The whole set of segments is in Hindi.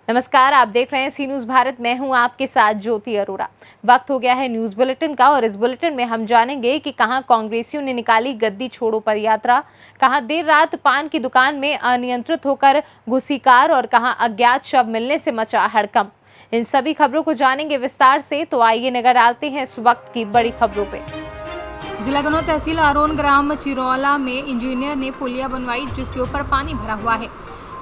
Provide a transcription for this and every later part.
नमस्कार, आप देख रहे हैं सी न्यूज़ भारत। मैं हूं आपके साथ ज्योति अरोड़ा। वक्त हो गया है न्यूज़ बुलेटिन का और इस बुलेटिन में हम जानेंगे कि कहां कांग्रेसियों ने निकाली गद्दी छोड़ो पदयात्रा, कहां देर रात पान की दुकान में अनियंत्रित होकर घुसी कार और कहां अज्ञात शव मिलने से मचा हड़कंप। इन सभी खबरों को जानेंगे विस्तार से, तो आइए नजर डालते हैं इस वक्त की बड़ी खबरों पे। जिला गन्नौर तहसील आरोन ग्राम चिरौला में इंजीनियर ने पुलिया बनवाई जिसके ऊपर पानी भरा हुआ है।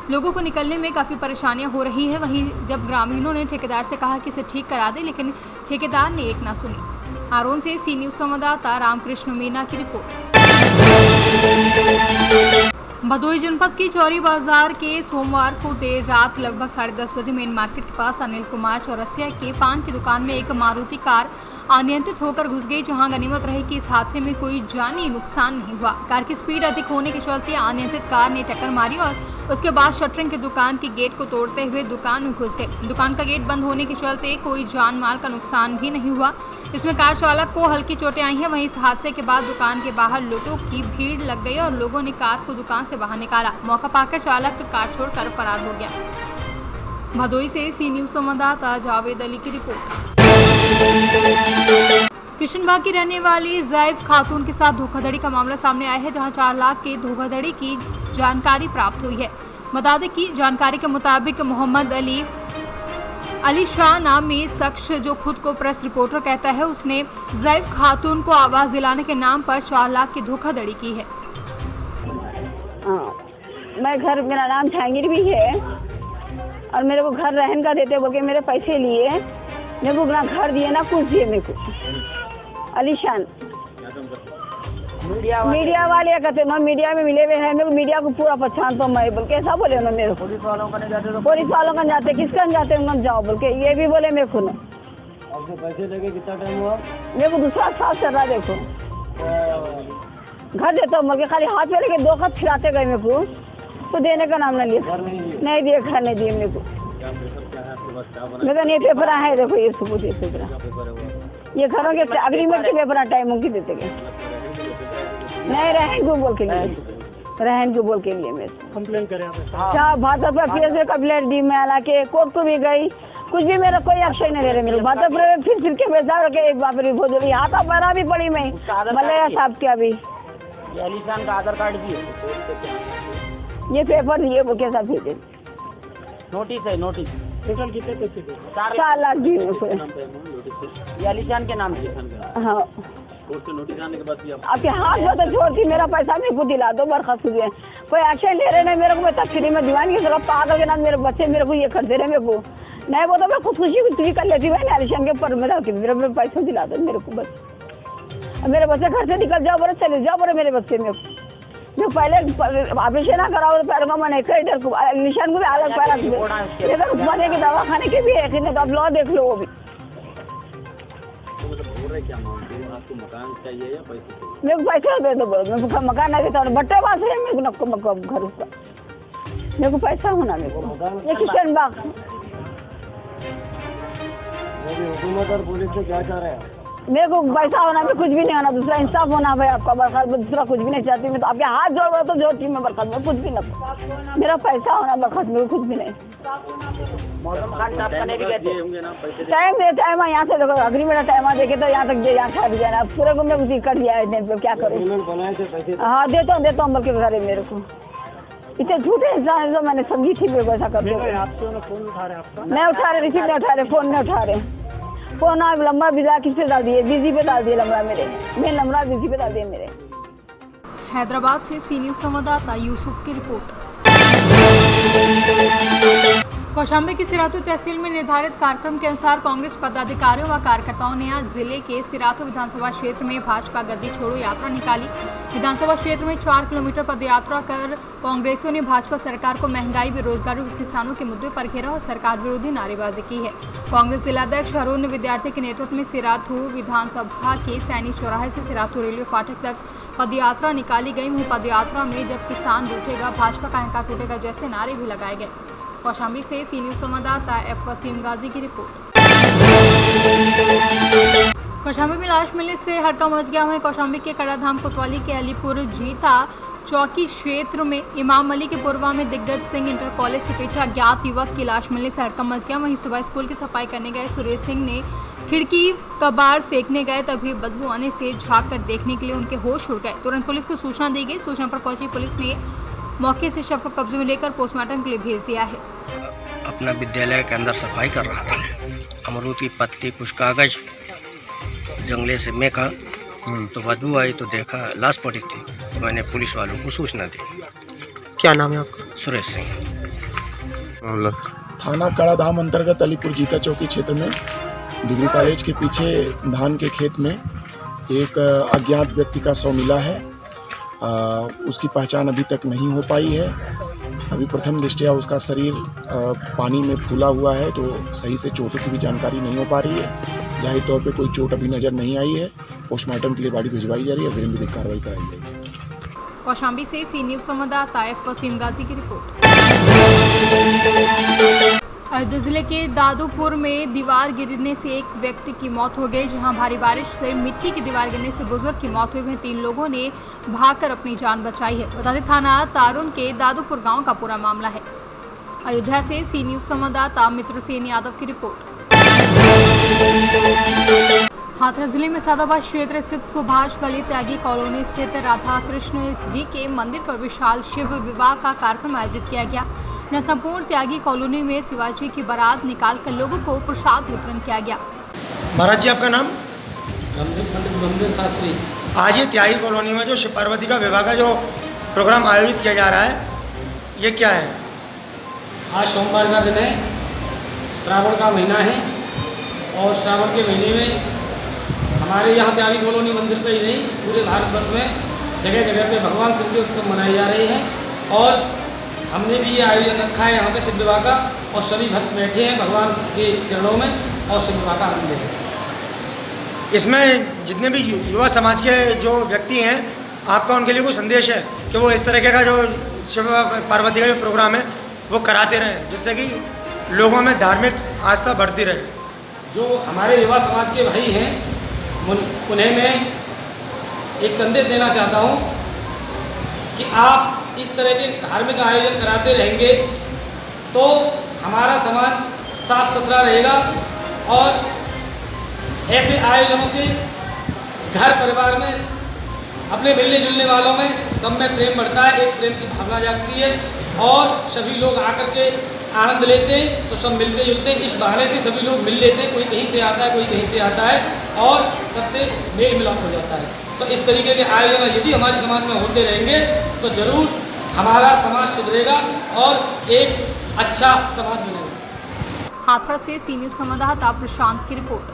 लोगों को निकलने में काफ़ी परेशानियां हो रही है। वहीं जब ग्रामीणों ने ठेकेदार से कहा कि इसे ठीक करा दे, लेकिन ठेकेदार ने एक ना सुनी। आरोन से सी न्यूज़ संवाददाता रामकृष्ण मीना की रिपोर्ट। भदोही जनपद की चौरी बाजार के सोमवार को देर रात लगभग 10:30 बजे मेन मार्केट के पास अनिल कुमार चौरसिया के पान की दुकान में एक मारुति कार अनियंत्रित होकर घुस गई। जहां गनीमत रही कि इस हादसे में कोई जानी नुकसान नहीं हुआ। कार की स्पीड अधिक होने के चलते अनियंत्रित कार ने टक्कर मारी और उसके बाद शटरिंग की दुकान के गेट को तोड़ते हुए दुकान में घुस गए। दुकान का गेट बंद होने के चलते कोई जान माल का नुकसान भी नहीं हुआ। इसमें कार चालक को हल्की चोटें आई हैं। वहीं इस हादसे के बाद दुकान के बाहर लोगों की भीड़ लग गई और लोगों ने कार को दुकान से बाहर निकाला। मौका पाकर चालक कार छोड़कर फरार हो गया। भदोही से सी न्यूज़ संवाददाता जावेद अली की रिपोर्ट। किशनबाग की रहने वाली ज़ैफ खातून के साथ धोखाधड़ी का मामला सामने आया है, जहां 4 लाख की धोखाधड़ी की जानकारी प्राप्त हुई है। बता दें कि जानकारी के मुताबिक मोहम्मद अली शाह नामी शख्स, जो खुद को प्रेस रिपोर्टर कहता है, उसने ज़ैफ खातून को आवाज़ दिलाने के नाम पर 4 लाख की धोखाधड़ी की है। मेरा नाम जहांगीर भी है और मेरे को घर रहन का देते बोल के मेरे पैसे लिए, मेरे को ना घर दिए ना कुछ दिए मेरे को। अलीशान मीडिया वाले कहते ना, मीडिया में मिले हुए हैं, मेरे को मीडिया को पूरा पहचान तो मैं बोल के ऐसा बोले ना। मेरे पुलिस वालों का नहीं जाते किसका जाते उन जाओ बोल के ये भी बोले मेरे को ना। आपको पैसे लेके कितना टाइम हुआ? मेरे को दूसरा साल चल रहा। देखो घर देता हूँ बोल के खाली हाथ में लेके 2 खत खिलाते गए मेरे को, तो देने का नाम नहीं लिया। नहीं दिए, घर नहीं दिए मेरे को। मेरा ये पेपर है, देखो ये सबूत है। ये घरों के अग्रीमेंट के पेपर टाइम की देते गए। नहीं रहन को बोल के लिए मेरे कंप्लेन करें भाजपा पीएस में कंप्लेंट दी। मैं हालांकि कोर्ट को भी गई, कुछ भी मेरा कोई एक्शन नहीं ले रहे। मेरे भाजपा में फिर के बेचा रखे एक बार भी हाथा पैरा भी पड़ी मैं मल्लैया साहब के। अभी अलीशान का आधार कार्ड भी है, ये पेपर दिए बोल के सब भेजे। नोटिस है, नोटिस टोटल कितने पैसे? 4 लाख दिए। ये अलीशान के नाम से। हाँ, नोटिस आने के बाद भी आपके हाथ में तो छोड़ती, मेरा पैसा मेरे को दिला दो, बर्खास्त हुए। कोई एक्शन ले रहे नहीं मेरे को। मैं तब फ्री में दीवान की जगह पागल के नाम मेरे बच्चे मेरे को ये करते रहे। मेरे को नहीं वो तो मैं खुदकुशी कुछ भी कर लेती। मैंने अलीशान के ऊपर मेरे पैसा दिला दो मेरे को बस। मेरे बच्चे घर से निकल जाओ बोले, चले जाओ बोले मेरे बच्चे। मेरे को जो पहले ऑपरेशन ना कराओ पैर में मैंने निशान को भी अलग पैरा मने के दवा खाने के भी है कि नहीं, तो आप लो देख लो वो भी। आपको मकान चाहिए या पैसे? मेरे को पैसा दे दो, मेरे को मकान नहीं देता। बट्टे पास है मेरे को घर उसका, मेरे को पैसा होना मेरे को। ये किशन बाग हुकूमत और पुलिस से क्या चाह रहे हैं? मेरे को पैसा होना, मैं कुछ भी नहीं होना। दूसरा इंसाफ होना भाई आपका बरखास्त, दूसरा कुछ भी नहीं चाहती मैं। तो आपके हाथ जोड़ तो जोड़ती मैं बरखास्त में, कुछ भी ना। मेरा पैसा होना बरखास्त में, कुछ भी नहीं। टाइम दे टाइम यहाँ से देखो अग्रीमेंट टाइम देखे तो यहाँ तक यहाँ ठहर जाना। पूरे को मैं उसी कर दिया है, क्या करूँ। हाँ देता हूँ बोल के घर मेरे को। इतने झूठे इंसान है जो मैंने समझी थी मेरे को ऐसा करते। नहीं उठा रहे, रिसीव नहीं उठा रहे, फोन नहीं उठा रहे। फोन आप लंबा बिजा किस पे डाल दिए? बिजी पे डाल दिए लंबा मेरे। मैं लंबा बिजी पे डाल दिए मेरे। हैदराबाद से सी न्यूज़ संवाददाता यूसुफ की रिपोर्ट। कौशाम्बी की सिराथू तहसील में निर्धारित कार्यक्रम के अनुसार कांग्रेस पदाधिकारियों व कार्यकर्ताओं ने आज जिले के सिराथू विधानसभा क्षेत्र में भाजपा गद्दी छोड़ो यात्रा निकाली। विधानसभा क्षेत्र में 4 किलोमीटर पदयात्रा कर कांग्रेसियों ने भाजपा सरकार को महंगाई, बेरोजगारी और किसानों के मुद्दे पर घेरा और सरकार विरोधी नारेबाजी की है। कांग्रेस जिलाध्यक्ष अरुण विद्यार्थी के नेतृत्व में सिराथू विधानसभा के सैनी चौराहे से सिराथू रेलवे फाटक तक पदयात्रा निकाली गई। वहीं पदयात्रा में जब किसान रूठेगा भाजपा का अहंकार टूटेगा जैसे नारे भी लगाए गए। कौशाम्बी से सी न्यूज़ संवाददाता एफ वसीम गाजी की रिपोर्ट। कौशाम्बी में लाश मिलने से हड़कंप मच गया है। कौशाम्बी के कड़ाधाम कोतवाली के अलीपुर जीता चौकी क्षेत्र में इमाम अली के पूर्वा में दिग्गज सिंह इंटर कॉलेज के पीछे अज्ञात युवक की लाश मिलने से हड़कंप मच गया। वहीं सुबह स्कूल की सफाई करने गए सुरेश सिंह ने खिड़की कबाड़ फेंकने गए, तभी बदबू आने से झाँक कर देखने के लिए उनके होश उड़ गए। तुरंत पुलिस को सूचना दी गई। सूचना पर पहुंची पुलिस ने मौके से शव को कब्जे में लेकर पोस्टमार्टम के लिए भेज दिया है। अपना विद्यालय के अंदर सफाई कर रहा था, अमरूद की पत्ती, कुछ कागज जंगले से मैं कहा तो बदबू आई तो देखा लाश पड़ी थी, तो मैंने पुलिस वालों को सूचना दी। क्या नाम है आपका? सुरेश सिंह। थाना कड़ाधाम अंतर्गत अलीपुर जीता चौकी क्षेत्र में डिग्री कॉलेज के पीछे धान के खेत में एक अज्ञात व्यक्ति का शव मिला है। उसकी पहचान अभी तक नहीं हो पाई है। अभी प्रथम दृष्टया उसका शरीर पानी में फूला हुआ है, तो सही से चोटों की भी जानकारी नहीं हो पा रही है। जाहिर तौर पे कोई चोट अभी नज़र नहीं आई है। पोस्टमार्टम के लिए बॉडी भिजवाई जा रही है, अग्रिम विधिक कार्रवाई कराई जाएगी। कौशाम्बी से सी न्यूज़ संवाददाता वसीम गाजी की रिपोर्ट। अयोध्या जिले के दादूपुर में दीवार गिरने से एक व्यक्ति की मौत हो गई, जहां भारी बारिश से मिट्टी की दीवार गिरने से बुजुर्ग की मौत हुई। वहीं 3 लोगों ने भागकर अपनी जान बचाई है। बता दें थाना तारुण के दादूपुर गांव का पूरा मामला है। अयोध्या से सी न्यूज़ संवाददाता मित्रसेन यादव की रिपोर्ट। हाथरस जिले में सादाबाद क्षेत्र स्थित सुभाष गली त्यागी कॉलोनी स्थित राधा कृष्ण जी के मंदिर पर विशाल शिव विवाह का कार्यक्रम आयोजित किया गया, जहां संपूर्ण त्यागी कॉलोनी में शिवाजी की बारात निकालकर लोगों को प्रसाद वितरण किया गया। महाराज जी, आपका नाम? रामदेव शास्त्री। आज ये त्यागी कॉलोनी में जो शिव पार्वती का विवाह का जो प्रोग्राम आयोजित किया जा रहा है, ये क्या है? आज सोमवार का दिन है, श्रावण का महीना है और श्रावण के महीने में हमारे यहाँ त्यागी कॉलोनी मंदिर पे ही नहीं, पूरे भारतवर्ष में जगह जगह पे भगवान शिव के उत्सव मनाए जा रहे हैं। और हमने भी ये आयोजन रखा है यहाँ पे शिव विवाह का, और सभी भक्त बैठे हैं भगवान के चरणों में और शिव विवाह का आनंद ले रहे हैं। इसमें जितने भी युवा समाज के जो व्यक्ति हैं, आपका उनके लिए कोई संदेश है कि वो इस तरीके का जो शिव पार्वती का जो प्रोग्राम है वो कराते रहें, जिससे कि लोगों में धार्मिक आस्था बढ़ती रहे। जो हमारे युवा समाज के भाई हैं, उन्हें मैं एक संदेश देना चाहता हूँ कि आप इस तरह के धार्मिक आयोजन कराते रहेंगे तो हमारा समाज साफ सुथरा रहेगा, और ऐसे आयोजनों से घर परिवार में अपने मिलने जुलने वालों में सब में प्रेम बढ़ता है, एक प्रेम की भावना जागती है और सभी लोग आकर के आनंद लेते हैं, तो सब मिलते जुलते हैं। इस बहाने से सभी लोग मिल लेते हैं, कोई कहीं से आता है, कोई कहीं से आता है, और सबसे मेल मिलाप हो जाता है। तो इस तरीके के आयोजन यदि हमारे समाज में होते रहेंगे तो जरूर हमारा समाज सुधरेगा और एक अच्छा समाज बनेगा। हाथरस से सी न्यूज़ संवाददाता प्रशांत की रिपोर्ट।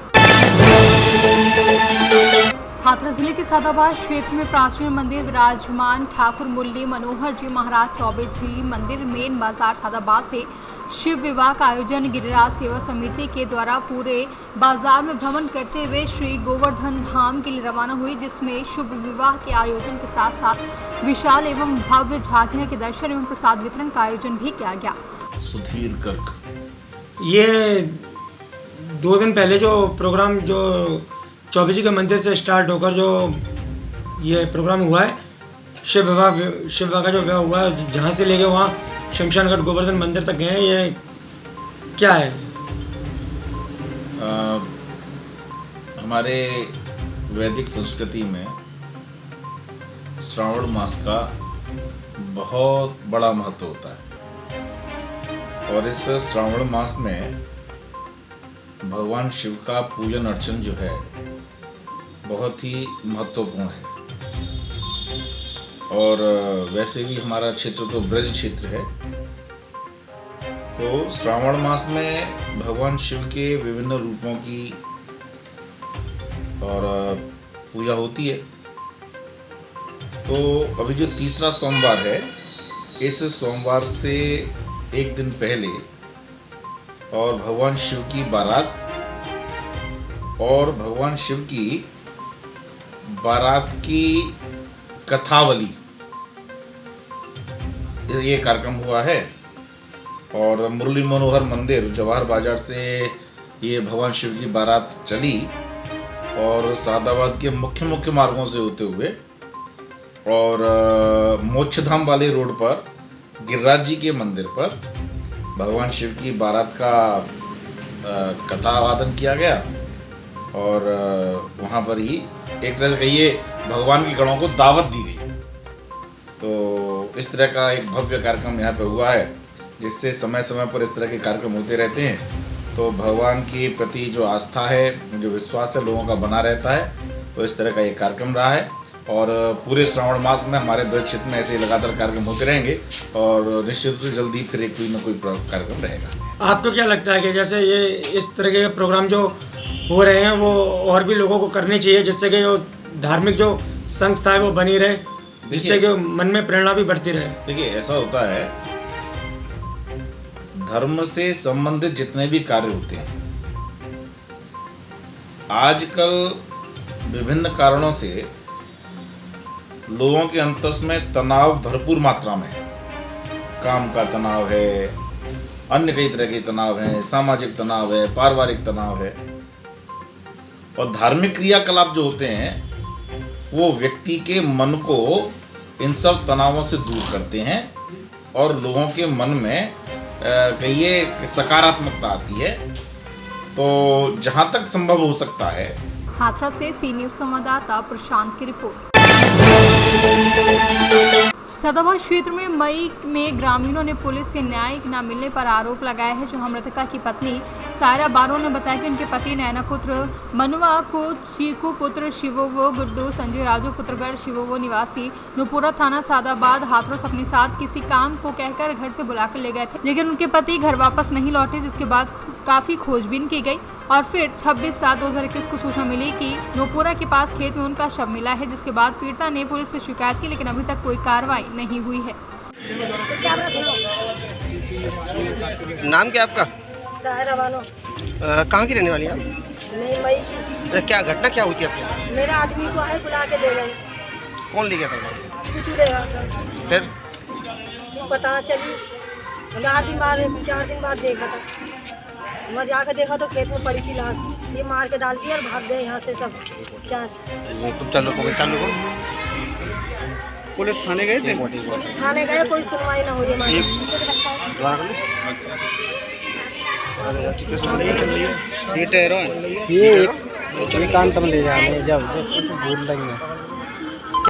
हाथरस जिले के सादाबाद क्षेत्र में प्राचीन मंदिर विराजमान ठाकुर मुरली मनोहर जी महाराज चौबे जी मंदिर मेन बाजार सादाबाद से शिव विवाह का आयोजन गिरिराज सेवा समिति के द्वारा पूरे बाजार में भ्रमण करते हुए श्री गोवर्धन धाम के लिए रवाना हुई, जिसमें शुभ विवाह के आयोजन के साथ साथ विशाल एवं भव्य झांकियां के दर्शन एवं प्रसाद वितरण का आयोजन भी किया गया। सुधीर गर्ग, ये 2 दिन पहले जो प्रोग्राम जो चौबे जी के मंदिर से स्टार्ट होकर जो ये प्रोग्राम हुआ है, शिव विवाह का जो विवाह हुआ है, जहाँ से लेके वहाँ शमशानगढ़ गोवर्धन मंदिर तक गए, ये क्या है? हमारे वैदिक संस्कृति में श्रावण मास का बहुत बड़ा महत्व होता है, और इस श्रावण मास में भगवान शिव का पूजन अर्चन जो है बहुत ही महत्वपूर्ण है। और वैसे भी हमारा क्षेत्र तो ब्रज क्षेत्र है, तो श्रावण मास में भगवान शिव के विभिन्न रूपों की और पूजा होती है। तो अभी जो तीसरा सोमवार है, इस सोमवार से एक दिन पहले और भगवान शिव की बारात और भगवान शिव की बारात की कथावली, ये कार्यक्रम हुआ है। और मुरली मनोहर मंदिर जवाहर बाजार से ये भगवान शिव की बारात चली और सादाबाद के मुख्य मार्गों से होते हुए और मोक्षधाम वाले रोड पर गिरिराज जी के मंदिर पर भगवान शिव की बारात का कथा वादन किया गया और वहाँ पर ही एक तरह से कहिए भगवान के गणों को दावत दी गई। तो इस तरह का एक भव्य कार्यक्रम यहाँ पे हुआ है, जिससे समय समय पर इस तरह के कार्यक्रम होते रहते हैं। तो भगवान के प्रति जो आस्था है, जो विश्वास है लोगों का बना रहता है। तो इस तरह का एक कार्यक्रम रहा है और पूरे श्रावण मास में हमारे ब्रज क्षेत्र में ऐसे लगातार कार्यक्रम होते रहेंगे और निश्चित रूप से जल्दी फिर एक कोई न कोई कार्यक्रम रहेगा। आपको क्या लगता है कि जैसे ये इस तरह के प्रोग्राम जो हो रहे हैं वो और भी लोगों को करने चाहिए, जिससे कि जो धार्मिक जो संस्था है वो बनी रहे, जिससे कि मन में प्रेरणा भी बढ़ती रहे? देखिए, ऐसा होता है, धर्म से संबंधित जितने भी कार्य होते हैं आजकल विभिन्न कारणों से लोगों के अंतस में तनाव भरपूर मात्रा में है। काम का तनाव है, अन्य कई तरह के तनाव है, सामाजिक तनाव है, पारिवारिक तनाव है। और धार्मिक क्रियाकलाप जो होते हैं वो व्यक्ति के मन को इन सब तनावों से दूर करते हैं और लोगों के मन में कहिए सकारात्मकता आती है। तो जहाँ तक संभव हो सकता है। हाथरस से सी न्यूज़ संवाददाता प्रशांत की रिपोर्ट। सदाबहार क्षेत्र में मई में ग्रामीणों ने पुलिस से न्याय न मिलने पर आरोप लगाया है। जहां मृतका की पत्नी सायरा बारो ने बताया कि उनके पति नैना पुत्र मनुआ को चीकू पुत्र शिवोवो गुड्डू संजय राजू पुत्रगढ़ शिवोवो निवासी नुपुरा थाना सादाबाद हाथरस अपने साथ किसी काम को कहकर घर से बुलाकर ले गए थे, लेकिन उनके पति घर वापस नहीं लौटे, जिसके बाद काफ़ी खोजबीन की गई और फिर 26/7/2021 को सूचना मिली कि नोपुरा के पास खेत में उनका शव मिला है, जिसके बाद पीड़िता ने पुलिस से शिकायत की, लेकिन अभी तक कोई कार्रवाई नहीं हुई है। नाम क्या आपका? सायरा बानो। कहाँ की रहने वाली हैं आप? नहीं, मई की। क्या घटना क्या हुई थी आपके? मेरा आदमी को आए बुला के ले गए। कौन ले गया था? कुछ ले गया था। फिर पता चली 4 दिन बाद देखा था। मैं जाकर देखा तो खेत में पड़ी थी लाश, ये मार के डाल दिया और भाग गए यहाँ से सब। तुम चलो पुलिस थाने गए थे? पुलिस थाने गए, कोई सुनवाई ना हुई हमारी।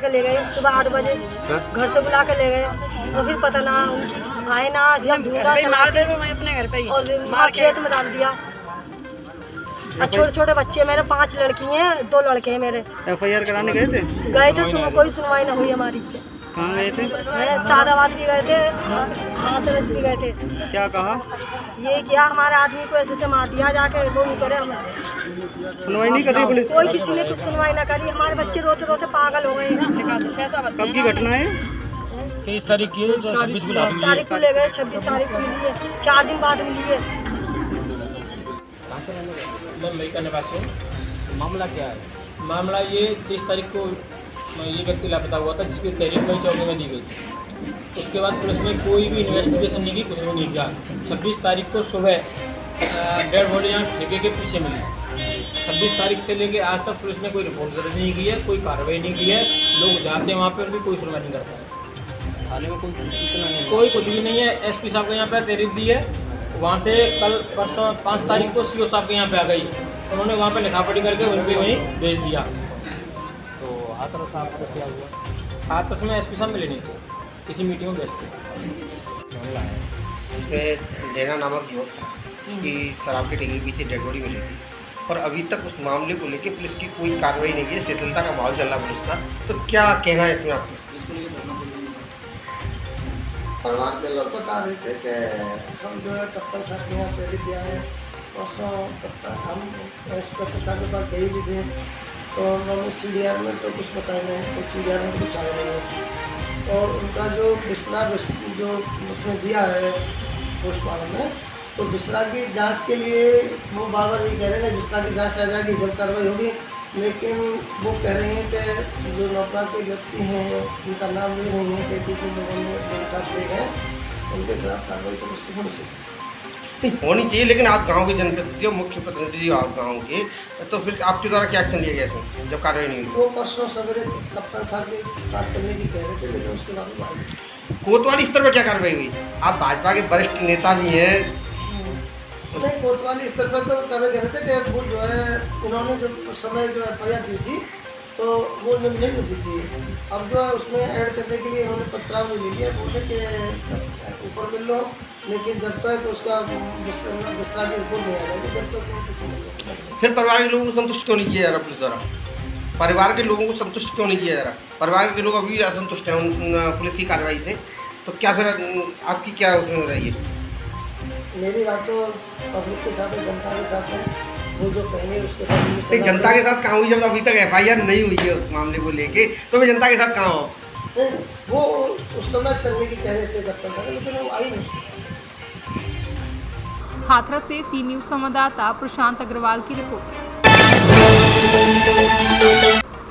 ले गए सुबह 8 बजे घर से बुला के ले गए, तो फिर पता ना उनकी आए ना, जब ढूंढा अपने घर पे और मार खेत में डाल दिया। और छोटे छोटे बच्चे मेरे 5 लड़की हैं, 2 लड़के हैं मेरे। FIR कराने गए थे? कोई सुनवाई ना हुई हमारी। कहाँ गए थे? सादाबाद भी गए थे, हाथरस भी गए थे। क्या कहा? ये क्या हमारे आदमी को ऐसे से मार दिया, जाके वो नहीं करे। हम सुनवाई नहीं कर रही पुलिस? कोई किसी ने कुछ सुनवाई ना करी। हमारे बच्चे रोते रोते पागल हो गए। कब की घटना है? 23 तारीख की, 26 तारीख को ले गए, 26 तारीख को मिली है, 4 दिन बाद मिली है। लड़का निवासी हूँ। मामला क्या है? मामला ये 23 तारीख को ये व्यक्ति लापता हुआ था, जिसकी तहरीर मई 14 में दी गई थी। उसके बाद पुलिस ने कोई भी इन्वेस्टिगेशन नहीं की, कुछ भी नहीं किया। 26 तारीख को सुबह डेड बॉडी यहाँ ठेके के पीछे मिली। 26 तारीख से लेके आज तक पुलिस ने कोई रिपोर्ट दर्ज नहीं की है, कोई कार्रवाई नहीं की है। लोग जाते हैं वहाँ पर भी कोई सुनवाई नहीं करता है। थाने में कोई कुछ भी नहीं है। SP साहब को यहाँ पर तहरीर दी है, वहाँ से कल परसों 5 तारीख को CO साहब के यहाँ पे आ गई। उन्होंने वहाँ पे लिखा पढ़ी करके उनके वहीं भेज दिया। तो हाथरस साहब को क्या हुआ? हाथरस में SP साहब मिले नहीं थे, किसी मीटिंग में व्यस्त थे। इसमें नैना नामक युवक था, उसकी शराब के ठेके के पीछे डेड बॉडी मिली थी और अभी तक उस मामले को लेकर पुलिस की कोई कार्रवाई नहीं की है। शिथिलता का माहौल चल रहा पुलिस का, तो क्या कहना है इसमें आपका? परिवार के लोग बता रहे थे कि हम जो है कप्तान साहब के यहाँ तहरीर दिया है। परसों कप्तान हम इंस्पेक्टर साहब के पास गए भी थे, तो उन्होंने CDR में तो कुछ बताया नहीं, तो CDR में कुछ आया नहीं है। और उनका जो बिस्रा जो उसमें दिया है पोस्टमार्टम में, तो बिस्रा की जांच के लिए वो बार बार ये कह रहे हैं बिस्रा की जांच आ जाएगी जब कार्रवाई होगी, लेकिन वो कह रहे हैं कि जो नौकरा के व्यक्ति हैं उनका नाम ले रही हैं कि जिन लोगों ने मेरे साथ ले गए उनके खिलाफ कार्रवाई तो निश्चित होनी चाहिए। नहीं होनी चाहिए, लेकिन आप गांव के जनप्रतिनिधि हो, मुख्य प्रतिनिधि हो आप गांव के, तो फिर आपके द्वारा क्या एक्शन लिया गया इसमें जब कार्रवाई नहीं हुई? वो परसों सवेरे कप्तान साहब के पास चलने की कह रहे थे, लेकिन उसके बाद वो आए। कोतवाली स्तर पर क्या कार्रवाई हुई? आप भाजपा के वरिष्ठ नेता भी हैं। नहीं, कोतवाली स्तर पर तो कह रहे थे कि वो जो है इन्होंने जो उस समय जो एफआईआर दी थी तो वो जो निम्न दी थी, अब जो है उसमें ऐड करने के लिए इन्होंने पत्रावली ले लिया, बोले कि ऊपर मिल लो, लेकिन जब तक उसका विस्तार की रिपोर्ट नहीं आ जाएगी जब तक फिर परिवार के लोगों को संतुष्ट क्यों नहीं किया जा रहा पुलिस द्वारा? परिवार के लोगों को संतुष्ट क्यों नहीं किया जा रहा? परिवार के लोग अभी असंतुष्ट हैं पुलिस की कार्रवाई से, तो क्या फिर आपकी क्या उसमें हो रही है? मेरी बात तो पब्लिक के साथ है, जनता के साथ है, वो जो कहेंगे उसके साथ। नहीं, जनता के साथ कहाँ हुई जब अभी तक एफआईआर नहीं हुई है उस मामले को लेके, तो मैं जनता के साथ कहाँ हो? नहीं, वो उस समय चलने की कह रहे थे जब तक, लेकिन वो आई नहीं। हाथरस से सी न्यूज संवाददाता प्रशांत अग्रवाल की रिपोर्ट।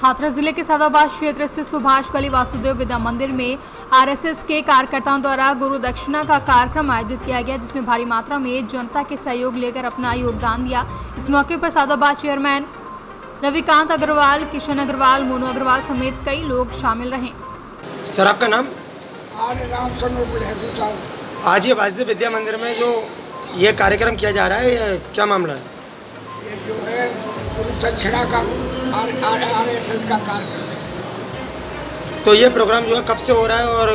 हाथरस जिले के सादाबाद क्षेत्र स्थित सुभाष गली वासुदेव विद्या मंदिर में आरएसएस के कार्यकर्ताओं द्वारा गुरु दक्षिणा का कार्यक्रम आयोजित किया गया, जिसमें भारी मात्रा में जनता के सहयोग लेकर अपना योगदान दिया। इस मौके पर सादाबाद चेयरमैन रविकांत अग्रवाल, किशन अग्रवाल, मोनू अग्रवाल समेत कई लोग शामिल रहे। सर आपका नाम? आर आज ये वासुदेव विद्या मंदिर में जो ये कार्यक्रम किया जा रहा है, ये क्या मामला है? ये जो है गुरु दक्षिणा का आरएसएस का कार्यक्रम है। तो ये प्रोग्राम जो है कब से हो रहा है और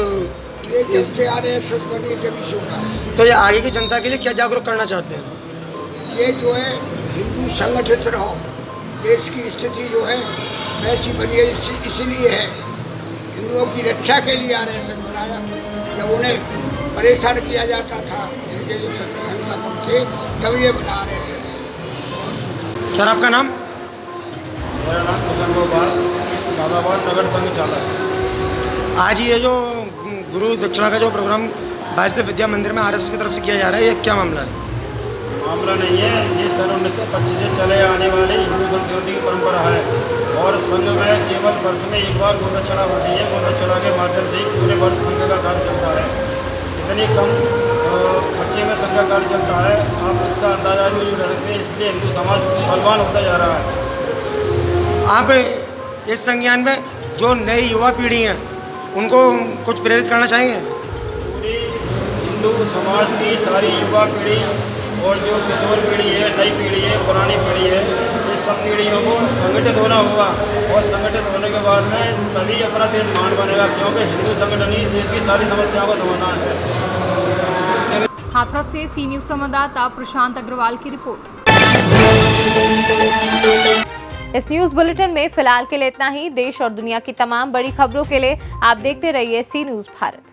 ये जब से आरएसएस बनी तभी से हो रहा है। तो ये आगे की जनता के लिए क्या जागरूक करना चाहते हैं? ये जो है हिंदू संगठित रहो, देश की स्थिति जो है वैसी बनी है, इसीलिए है हिंदुओं की रक्षा के लिए आरएसएस बनाया। जब उन्हें परेशान किया जाता था इनके जो संस्थापक थे, तब ये बना आरएसएस। सर आपका नाम? मेरा नाम किशन गोपाल, सादाबाद नगर संघ चालक। आज ये जो गुरु दक्षिणा का जो प्रोग्राम वासुदेव विद्या मंदिर में आरएसएस की तरफ से किया जा रहा है, ये क्या मामला है? मामला नहीं है, ये सन 1925 से चले आने वाली हिंदू संस्कृति की परंपरा है और संघ में केवल वर्ष में एक बार गौ दक्षिणा होती है। गौ दक्षिणा के माध्यम से पूरे वर्ष संघ का कार्य चलता है। इतनी कम खर्चे में संघ का कार्य चलता है, आप इसका अंदाजा भी नहीं कर सकते। इसलिए हिंदू समाज बलवान होता जा रहा है। आप इस संज्ञान में जो नई युवा पीढ़ी है उनको कुछ प्रेरित करना चाहेंगे? पूरी हिंदू समाज की सारी युवा पीढ़ी और जो किशोर पीढ़ी है, नई पीढ़ी है, पुरानी पीढ़ी है, इस सब पीढ़ियों को संगठित होना होगा और संगठित होने के बाद में तभी अपना देश महान बनेगा, क्योंकि हिंदू संगठन ही देश की सारी समस्याओं का समाधान है। हाथरस से सी न्यूज संवाददाता प्रशांत अग्रवाल की रिपोर्ट। इस न्यूज बुलेटिन में फिलहाल के लिए इतना ही। देश और दुनिया की तमाम बड़ी खबरों के लिए आप देखते रहिए सी न्यूज भारत।